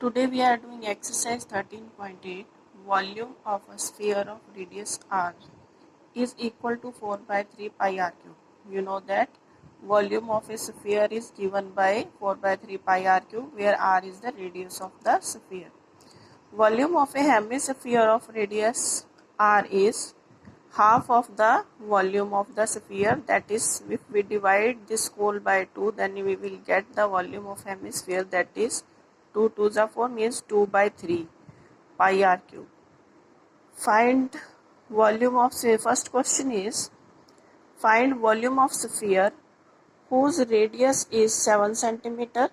Today we are doing exercise 13.8. Volume of a sphere of radius r is equal to 4 by 3 pi r cube. You know that volume of a sphere is given by 4 by 3 pi r cube, where r is the radius of the sphere. Volume of a hemisphere of radius r is half of the volume of the sphere. That is, if we divide this whole by 2, then we will get the volume of hemisphere, that is 2 2s are 4, means 2 by 3 pi r cube. Find volume of sphere. First question is find volume of sphere whose radius is 7 centimeter.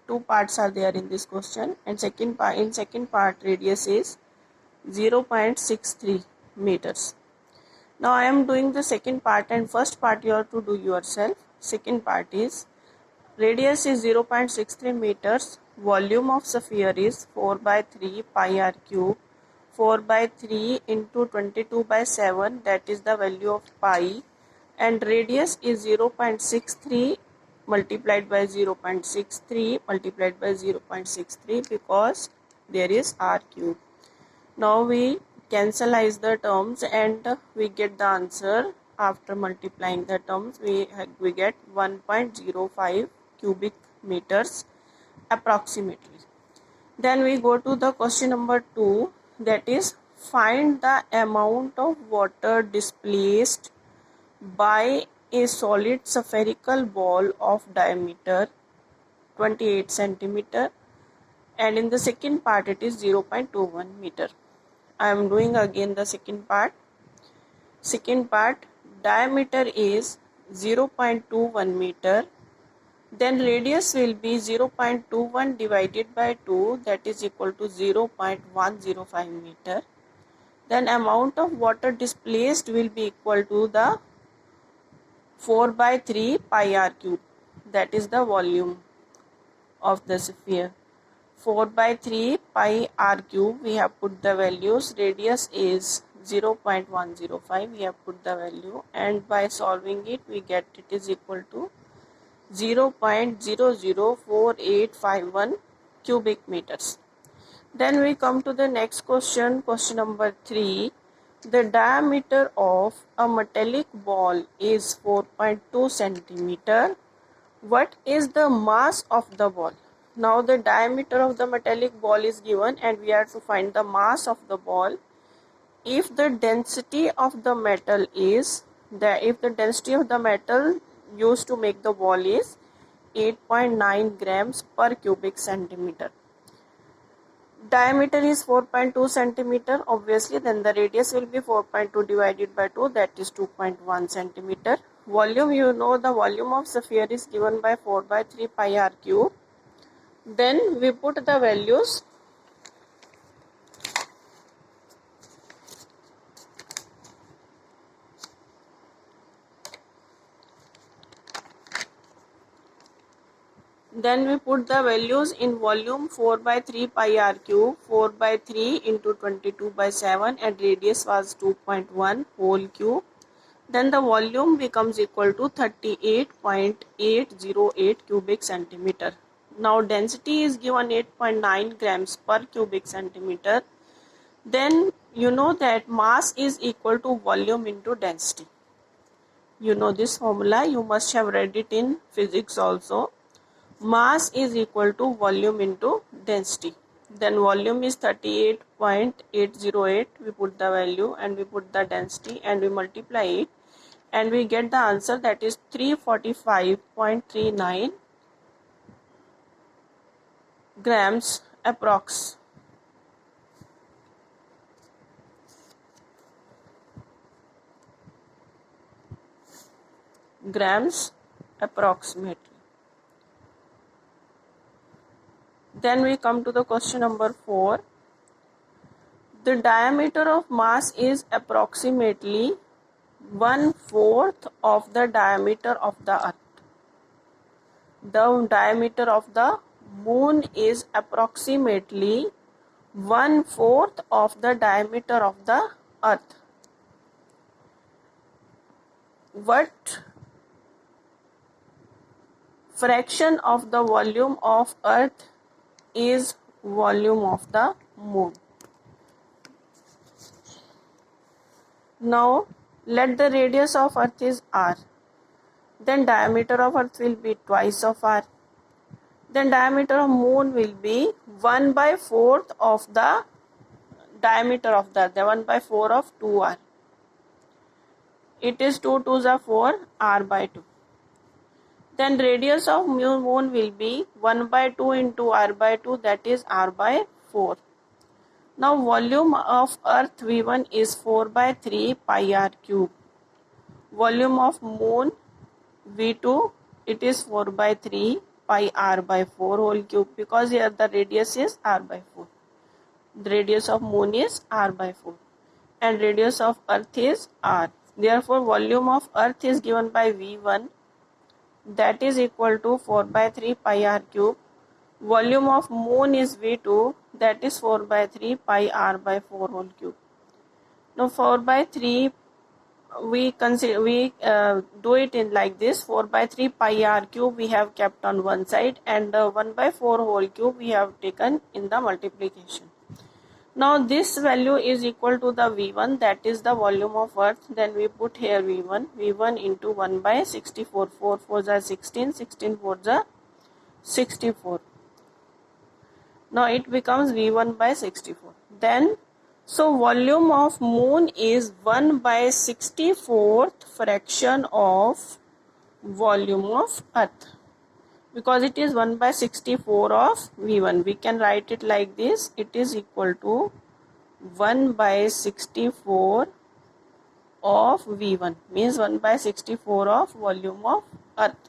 Two parts are there in this question, and second part radius is 0.63 meters. Now I am doing the second part, and first part you have to do yourself. Second part is radius is 0.63 meters. Volume of sphere is 4 by 3 pi r cube. 4 by 3 into 22 by 7, that is the value of pi, and radius is 0.63 multiplied by 0.63 multiplied by 0.63, because there is r cube. Now we cancelize the terms and we get the answer. After multiplying the terms, we get 1.05 cubic meters approximately. Then we go to the question number 2, that is find the amount of water displaced by a solid spherical ball of diameter 28 centimeter, and in the second part it is 0.21 meter. I am doing again the second part. Second part, diameter is 0.21 meter. Then radius will be 0.21 divided by 2, that is equal to 0.105 meter. Then amount of water displaced will be equal to the 4 by 3 pi r cube, that is the volume of the sphere. 4 by 3 pi r cube, we have put the values. Radius is 0.105, we have put the value, and by solving it we get it is equal to 0.004851 cubic meters. Then we come to the next question, question number 3. The diameter of a metallic ball is 4.2 centimeter. What is the mass of the ball? Now the diameter of the metallic ball is given and we have to find the mass of the ball. If the density of the metal used to make the ball is 8.9 grams per cubic centimeter. Diameter is 4.2 centimeter, obviously, then the radius will be 4.2 divided by 2, that is 2.1 centimeter. Volume, you know the volume of sphere is given by 4 by 3 pi r cube. Then we put the values. Then we put the values in volume. 4 by 3 pi r cube, 4 by 3 into 22 by 7, and radius was 2.1 whole cube. Then the volume becomes equal to 38.808 cubic centimeter. Now density is given 8.9 grams per cubic centimeter. Then you know that mass is equal to volume into density. You know this formula, you must have read it in physics also. Mass is equal to volume into density. Then volume is 38.808. We put the value and we put the density and we multiply it, and we get the answer, that is 345.39 grams approx. Grams approximately. Then we come to the question number 4. The diameter of mass is approximately 1/4 of the diameter of the earth. The diameter of the moon is approximately 1/4 of the diameter of the earth. What fraction of the volume of earth is volume of the moon. Now let the radius of earth is r, then diameter of earth will be twice of r, then diameter of moon will be 1/4 of the diameter of the 1/4 of 2r. It is 2 2s are 4, r/2. Then radius of moon will be 1/2 into r/2, that is r/4. Now volume of earth V1 is 4/3 pi r cube. Volume of moon V2, it is 4/3 pi r/4 whole cube, because here the radius is r/4. The radius of moon is r/4 and radius of earth is r. Therefore volume of earth is given by V1, that is equal to 4/3 pi r cube. Volume of moon is V2, that is 4/3 pi r/4 whole cube. Now 4/3 we do it in like this. 4/3 pi r cube we have kept on one side, and the 1/4 whole cube we have taken in the multiplication. Now this value is equal to the V1, that is the volume of earth. Then we put here V1 into 1/64. 4 4s are 16, 16 4s are 64. Now it becomes V1/64. Then so volume of moon is 1/64th fraction of volume of earth, because it is 1/64 of V1. We can write it like this. It is equal to 1/64 of V1, means 1/64 of volume of earth.